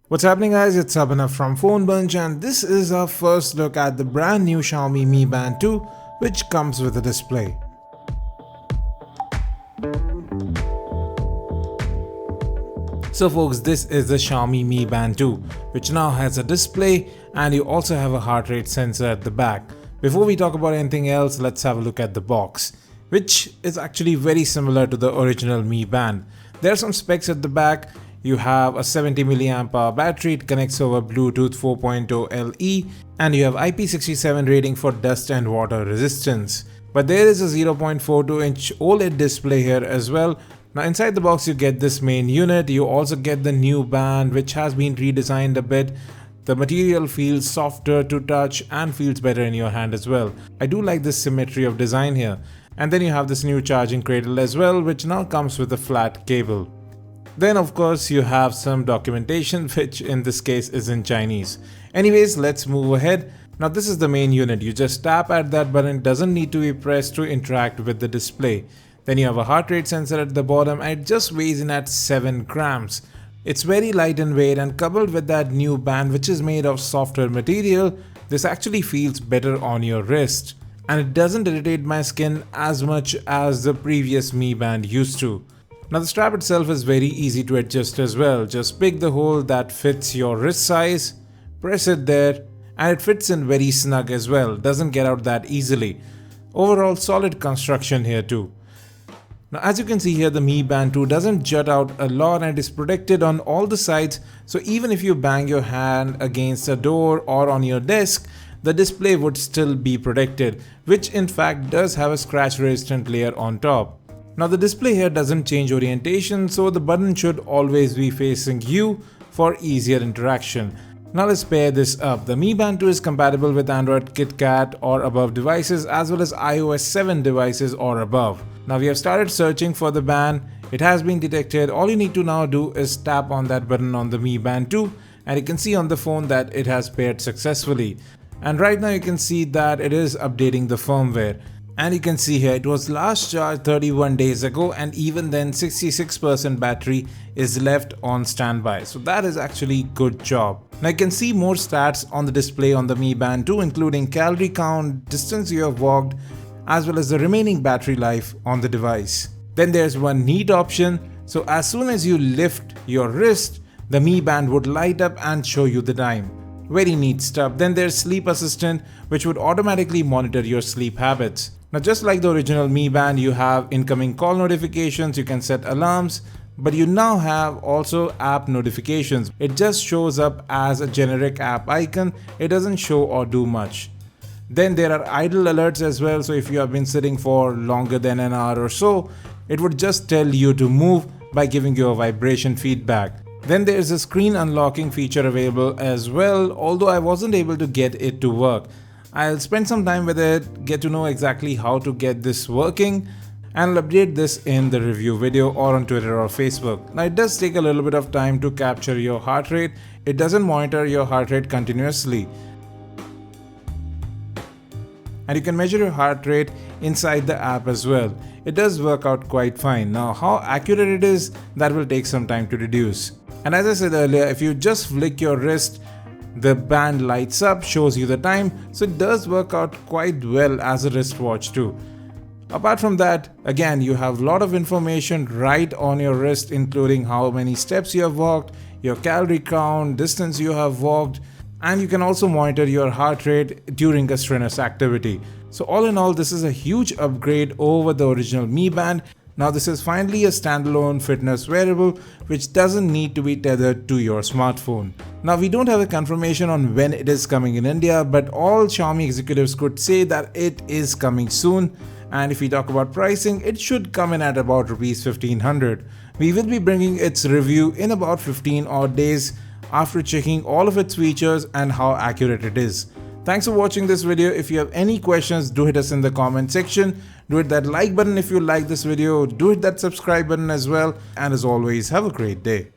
What's happening, guys? It's Abhinav from PhoneBunch, and this is our first look at the brand new Xiaomi Mi Band 2, which comes with a display. So folks, this is the Xiaomi Mi Band 2, which now has a display, and you also have a heart rate sensor at the back. Before we talk about anything else, let's have a look at the box, which is actually very similar to the original Mi Band. There are some specs at the back. You have a 70 mAh battery, it connects over Bluetooth 4.0 LE, and you have IP67 rating for dust and water resistance. But there is a 0.42-inch OLED display here as well. Now inside the box you get this main unit, you also get the new band which has been redesigned a bit. The material feels softer to touch and feels better in your hand as well. I do like this symmetry of design here. And then you have this new charging cradle as well, which now comes with a flat cable. Then of course you have some documentation, which in this case is in Chinese. Anyways, let's move ahead. Now this is the main unit. You just tap at that button, it doesn't need to be pressed to interact with the display. Then you have a heart rate sensor at the bottom, and it just weighs in at 7 grams. It's very light in weight, and coupled with that new band which is made of softer material, this actually feels better on your wrist. And it doesn't irritate my skin as much as the previous Mi Band used to. Now the strap itself is very easy to adjust as well. Just pick the hole that fits your wrist size, press it there, and it fits in very snug as well. Doesn't get out that easily. Overall solid construction here too. Now as you can see here, the Mi Band 2 doesn't jut out a lot and is protected on all the sides, so even if you bang your hand against a door or on your desk, the display would still be protected, which in fact does have a scratch resistant layer on top. Now the display here doesn't change orientation, so the button should always be facing you for easier interaction. Now let's pair this up. The Mi Band 2 is compatible with Android KitKat or above devices, as well as iOS 7 devices or above. Now we have started searching for the band. It has been detected. All you need to now do is tap on that button on the Mi Band 2, and you can see on the phone that it has paired successfully. And right now you can see that it is updating the firmware. And you can see here it was last charged 31 days ago, and even then 66% battery is left on standby. So that is actually good job. Now you can see more stats on the display on the Mi Band 2, including calorie count, distance you have walked, as well as the remaining battery life on the device. Then there's one neat option. So as soon as you lift your wrist, the Mi Band would light up and show you the time. Very neat stuff. Then there's Sleep Assistant, which would automatically monitor your sleep habits. Now just like the original Mi Band, you have incoming call notifications, you can set alarms, but you now have also app notifications. It just shows up as a generic app icon, it doesn't show or do much. Then there are idle alerts as well, so if you have been sitting for longer than an hour or so, it would just tell you to move by giving you a vibration feedback. Then there is a screen unlocking feature available as well, although I wasn't able to get it to work. I'll spend some time with it, get to know exactly how to get this working, and I'll update this in the review video or on Twitter or Facebook. Now it does take a little bit of time to capture your heart rate. It doesn't monitor your heart rate continuously. And you can measure your heart rate inside the app as well. It does work out quite fine. Now how accurate it is, that will take some time to deduce. And as I said earlier, if you just flick your wrist, the band lights up, shows you the time, so it does work out quite well as a wristwatch too. Apart from that, again, you have a lot of information right on your wrist, including how many steps you have walked, your calorie count, distance you have walked, and you can also monitor your heart rate during a strenuous activity. So all in all, this is a huge upgrade over the original Mi Band. Now this is finally a standalone fitness wearable which doesn't need to be tethered to your smartphone. Now we don't have a confirmation on when it is coming in India, but all Xiaomi executives could say that it is coming soon. And if we talk about pricing, it should come in at about Rs 1500. We will be bringing its review in about 15 odd days after checking all of its features and how accurate it is. Thanks for watching this video. If you have any questions, do hit us in the comment section. Do hit that like button if you like this video. Do hit that subscribe button as well. And as always, have a great day.